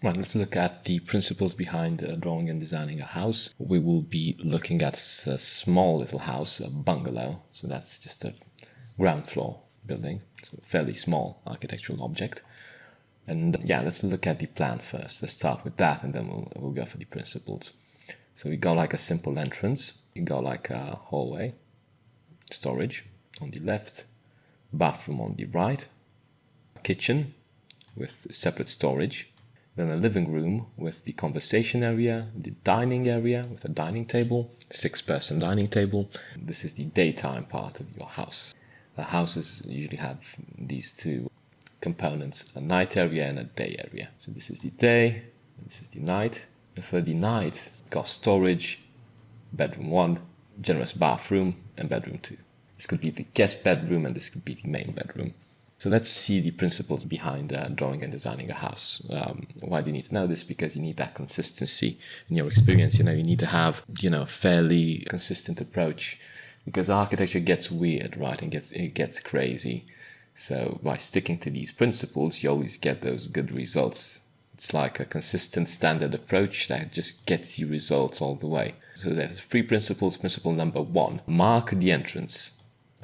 Right, let's look at the principles behind drawing and designing a house. We will be looking at a small little house, a bungalow. So that's just a ground floor building, so a fairly small architectural object. And yeah, let's look at the plan first. Let's start with that, and then we'll go for the principles. So we got like a simple entrance. You got like a hallway, storage on the left, bathroom on the right, kitchen with separate storage, then a living room with the conversation area, the dining area with a dining table, 6-person dining table. This is the daytime part of your house. The houses usually have these two components, a night area and a day area. So this is the day, and this is the night. And for the night, you've got storage, bedroom 1, generous bathroom, and bedroom 2. This could be the guest bedroom, and this could be the main bedroom. So let's see the principles behind drawing and designing a house. Why do you need to know this? Because you need that consistency in your experience. You need to have, a fairly consistent approach, because architecture gets weird, right? And it gets crazy. So by sticking to these principles, you always get those good results. It's like a consistent standard approach that just gets you results all the way. So there's 3 principles. Principle number 1, mark the entrance.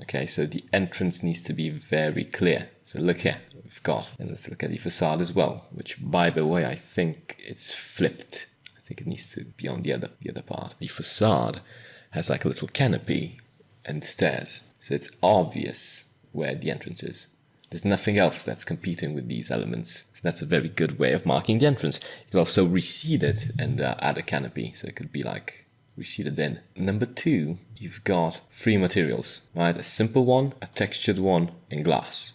Okay, so the entrance needs to be very clear. So look here, we've got, and let's look at the facade as well, which, by the way, I think it's flipped. I think it needs to be on the other part. The facade has like a little canopy and stairs, so it's obvious where the entrance is. There's nothing else that's competing with these elements. So that's a very good way of marking the entrance. You can also reseed it and add a canopy, so it could be like receded in. Number 2, you've got 3 materials, right? A simple one, a textured one, and glass.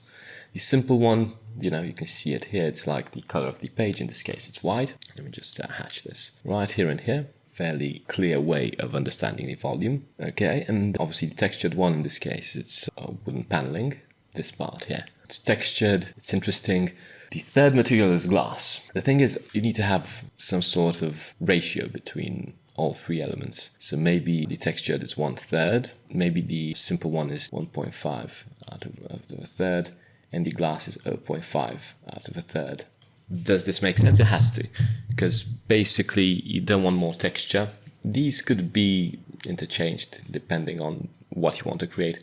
The simple one, you can see it here. It's like the color of the page. In this case, it's white. Let me just hatch this. Right here and here. Fairly clear way of understanding the volume. Okay, and obviously the textured one, in this case, it's wooden paneling. This part here. It's textured, it's interesting. The third material is glass. The thing is, you need to have some sort of ratio between all 3 elements. So maybe the textured is 1/3, maybe the simple one is 1.5 out of a third, and the glass is 0.5 out of a third. Does this make sense? It has to, because basically you don't want more texture. These could be interchanged depending on what you want to create.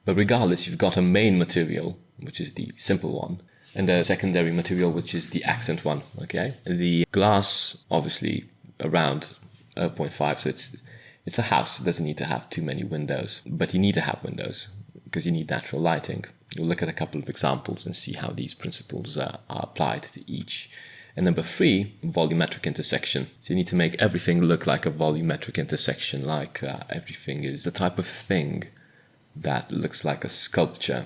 But regardless, you've got a main material, which is the simple one, and a secondary material, which is the accent one, okay? The glass, obviously, around 0.5, so it's a house. It doesn't need to have too many windows, but you need to have windows because you need natural lighting. We'll look at a couple of examples and see how these principles are applied to each. And number 3, volumetric intersection. So you need to make everything look like a volumetric intersection, like everything is the type of thing that looks like a sculpture.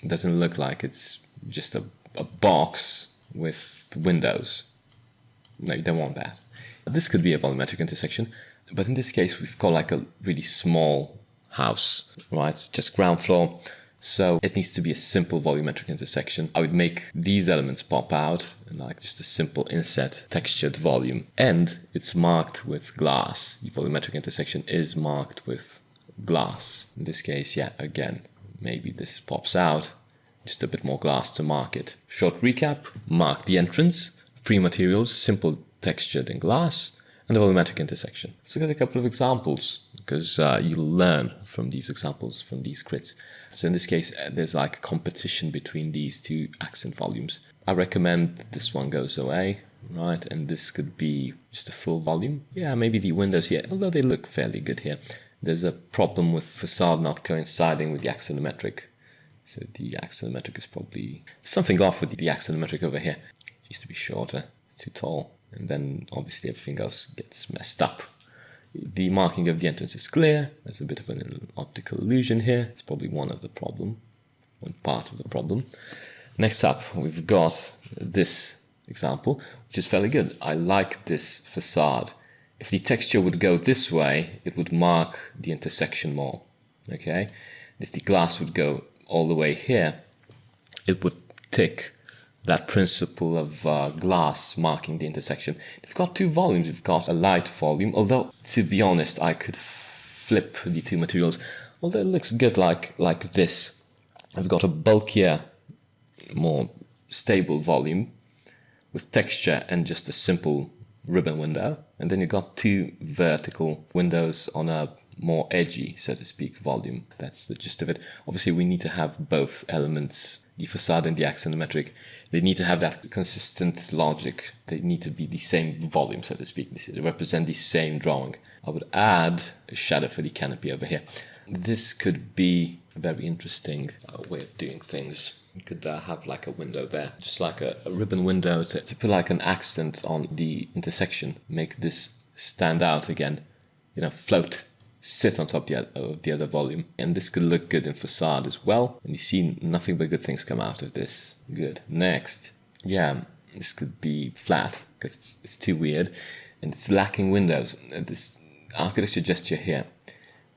It doesn't look like it's just a box with windows. No, you don't want that. This could be a volumetric intersection, but in this case, we've got like a really small house, right? It's just ground floor. So it needs to be a simple volumetric intersection. I would make these elements pop out and like just a simple inset textured volume. And it's marked with glass. The volumetric intersection is marked with glass. In this case, yeah, again, maybe this pops out. Just a bit more glass to mark it. Short recap, mark the entrance. 3 materials, simple, textured, and glass, and the volumetric intersection. Let's look at a couple of examples, because you'll learn from these examples, from these crits. So in this case, there's like a competition between these 2 accent volumes. I recommend this one goes away, right? And this could be just a full volume. Yeah, maybe the windows here, although they look fairly good here. There's a problem with facade not coinciding with the axonometric. So the axonometric is probably something off with the axonometric over here. It needs to be shorter, it's too tall. And then obviously everything else gets messed up. The marking of the entrance is clear. There's a bit of an optical illusion here. It's probably one part of the problem. Next up, we've got this example, which is fairly good. I like this facade. If the texture would go this way, it would mark the intersection more, okay? If the glass would go all the way here, it would tick that principle of glass marking the intersection. We've got 2 volumes. We've got a light volume, although, to be honest, I could flip the 2 materials, although it looks good like this. I've got a bulkier, more stable volume, with texture and just a simple ribbon window. And then you got 2 vertical windows on a more edgy, so to speak, volume. That's the gist of it. Obviously, we need to have both elements, the facade and the axonometric. They need to have that consistent logic. They need to be the same volume, so to speak. They represent the same drawing. I would add a shadow for the canopy over here. This could be a very interesting way of doing things. You could have like a window there, just like a ribbon window to put like an accent on the intersection, make this stand out again, float, sit on top of the other volume. And this could look good in facade as well. And you see nothing but good things come out of this. Good. Next, this could be flat because it's too weird and it's lacking windows. This architecture gesture here,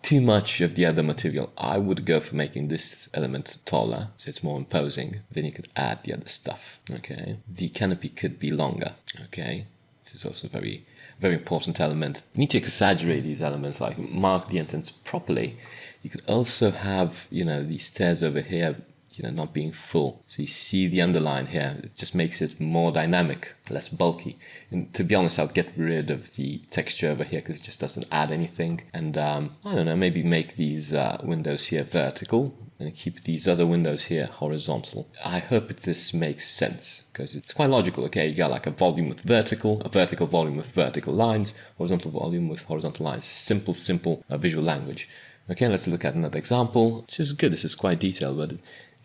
too much of the other material. I would go for making this element taller, so it's more imposing. Then you could add the other stuff. Okay, the canopy could be longer. Okay, this is also a very, very important element. You need to exaggerate these elements, like mark the entrance properly. You could also have, these stairs over here, not being full. So you see the underline here. It just makes it more dynamic, less bulky. And to be honest, I'll get rid of the texture over here because it just doesn't add anything. And I don't know, maybe make these windows here vertical and keep these other windows here horizontal. I hope this makes sense because it's quite logical. Okay, you got like a volume with vertical, a vertical volume with vertical lines, horizontal volume with horizontal lines. Simple visual language. Okay, let's look at another example, which is good. This is quite detailed, but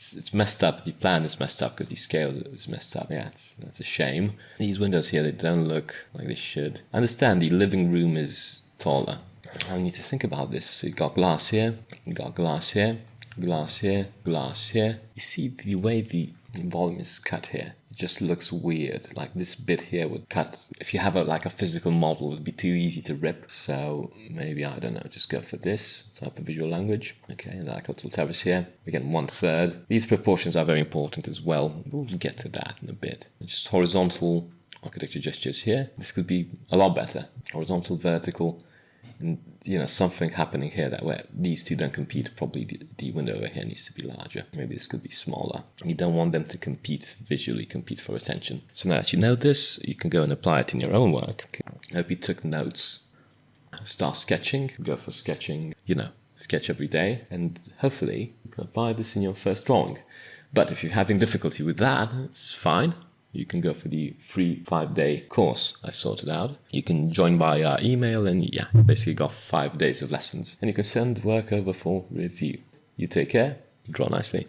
it's messed up. The plan is messed up because the scale is messed up. Yeah, that's a shame. These windows here, they don't look like they should. I understand the living room is taller. I need to think about this. So you got glass here, you got glass here, glass here, glass here. You see the way the volume is cut here. It just looks weird. Like this bit here would cut. If you have a physical model, it would be too easy to rip. So maybe, I don't know, just go for this type of visual language. Okay, like a little terrace here. We get 1/3. These proportions are very important as well. We'll get to that in a bit. Just horizontal architecture gestures here. This could be a lot better. Horizontal, vertical. And something happening here that where these two don't compete. Probably the window over here needs to be larger. Maybe this could be smaller. You don't want them to visually compete for attention. So now that you know this, you can go and apply it in your own work. Okay. I hope you took notes. Start sketching. Go for sketching. Sketch every day, and hopefully you can apply this in your first drawing. But if you're having difficulty with that, it's fine. You can go for the free 5-day course I sorted out. You can join by email and you basically got 5 days of lessons. And you can send work over for review. You take care, draw nicely.